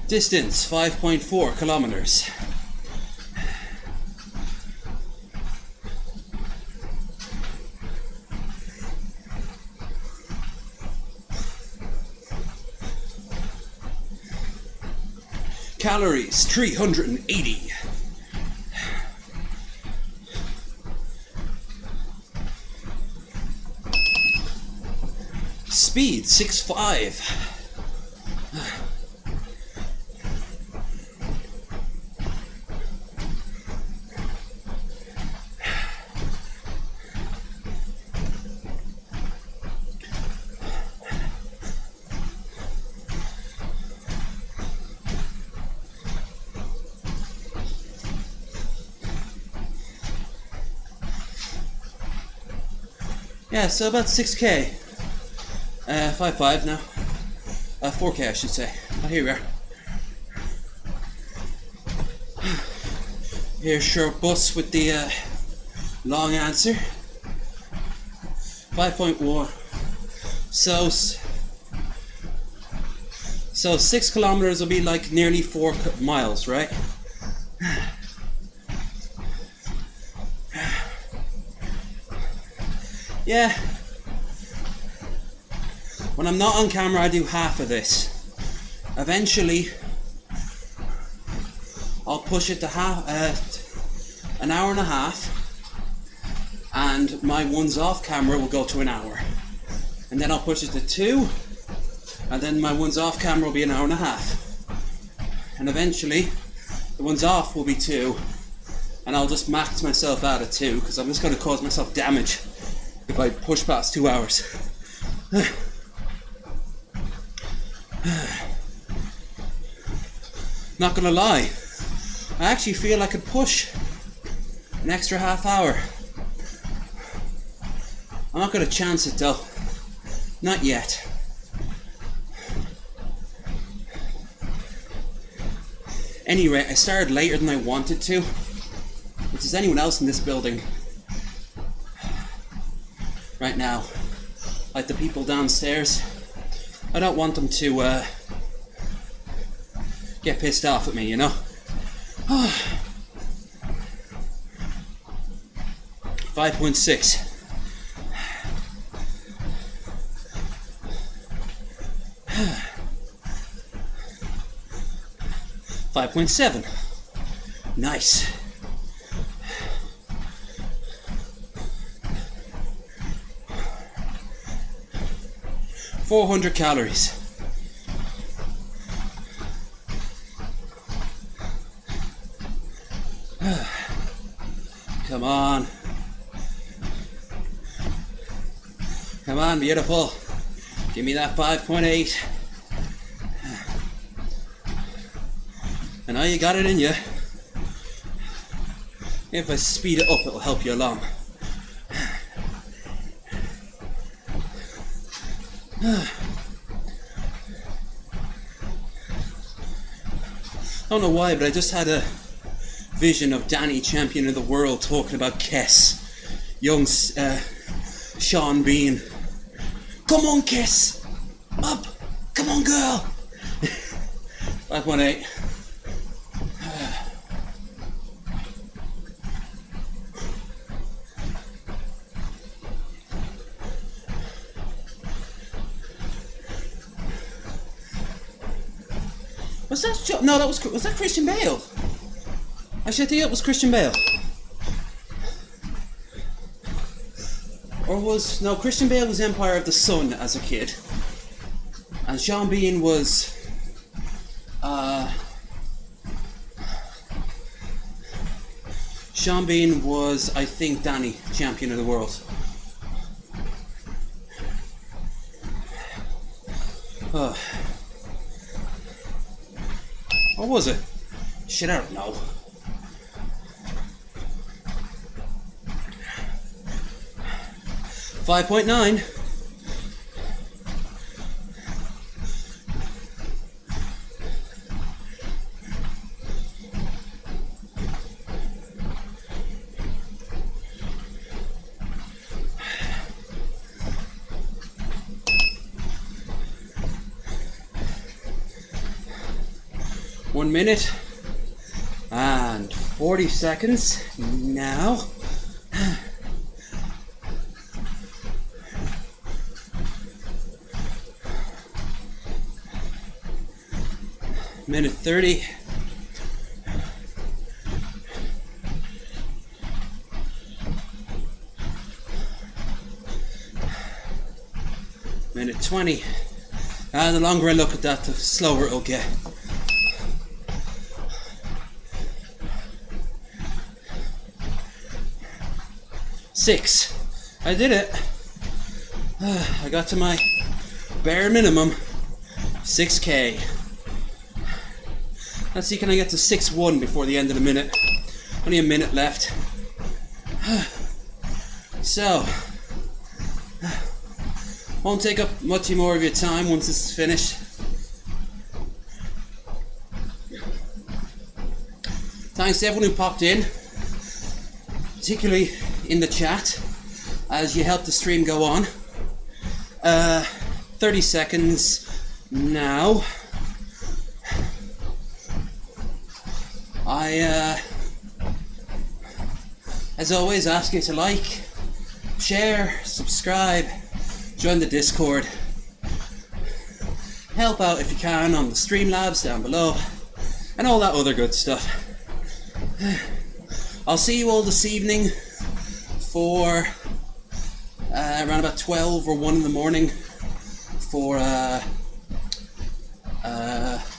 Distance 5.4 kilometers. Calories 380. Speed 6.5. Yeah, so about 6k. 5.5 now. 4k I should say. Oh, here we are. Here's short bus with the long answer. 5.1. So 6 kilometers will be like nearly 4 miles, right? Yeah. When I'm not on camera, I do half of this. Eventually, I'll push it to an hour and a half, and my ones off camera will go to an hour. And then I'll push it to 2, and then my ones off camera will be an hour and a half. And eventually, the ones off will be 2, and I'll just max myself out at 2, because I'm just going to cause myself damage if I push past 2 hours. Not gonna lie, I actually feel I could push an extra half hour. I'm not gonna chance it though. Not yet. Anyway, I started later than I wanted to. If there's anyone else in this building right now, like the people downstairs, I don't want them to get pissed off at me, you know? 5.6. 5.7. Nice. 400 calories. Come on. Come on, beautiful. Give me that 5.8. I know you got it in you. If I speed it up, it'll help you along. I don't know why, but I just had a vision of Danny, champion of the world, talking about Kess, young Sean Bean. Come on, Kess, up! Come on, girl. 5.8. Was that no? Was that Christian Bale? Actually, I think it was Christian Bale. Or no, Christian Bale was Empire of the Sun as a kid, and Sean Bean was I think Danny, champion of the world. What was it? Shit, I don't know. $5.9. One minute and 40 seconds now. Minute 30. Minute 20. And the longer I look at that, the slower it'll get. Six. I did it. I got to my bare minimum 6k. Let's see, can I get to 6-1 before the end of the minute? Only a minute left. So, Won't take up much more of your time once this is finished. Thanks to everyone who popped in, particularly in the chat, as you helped the stream go on. 30 seconds now. I, as always, ask you to like, share, subscribe, join the Discord, help out if you can on the Streamlabs down below, and all that other good stuff. I'll see you all this evening for around about 12 or 1 in the morning for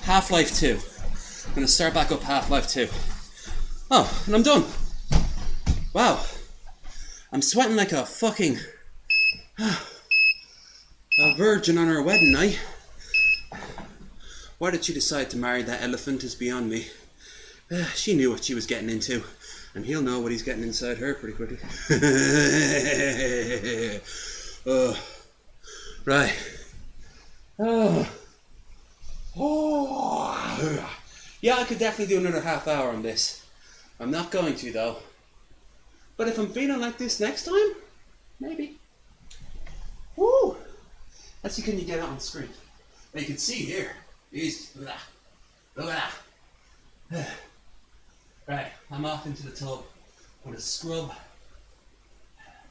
Half-Life 2. I'm going to start back up Half-Life 2. Oh, and I'm done. Wow. I'm sweating like a fucking a virgin on her wedding night. Why did she decide to marry that elephant is beyond me. She knew what she was getting into, and he'll know what he's getting inside her pretty quickly. Right. Yeah, I could definitely do another half hour on this. I'm not going to, though. But if I'm feeling like this next time, maybe. Woo! Let's see, can you get it on screen? You can see here. Jeez, look at that. Look at that. Right, I'm off into the tub with a scrub,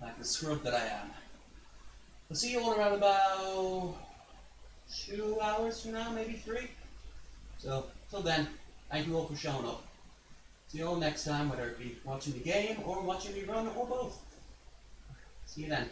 like the scrub that I am. I'll see you all around about 2 hours from now, maybe 3. So, till then, thank you all for showing up. See you all next time, whether it be watching the game or watching me run or both. See you then.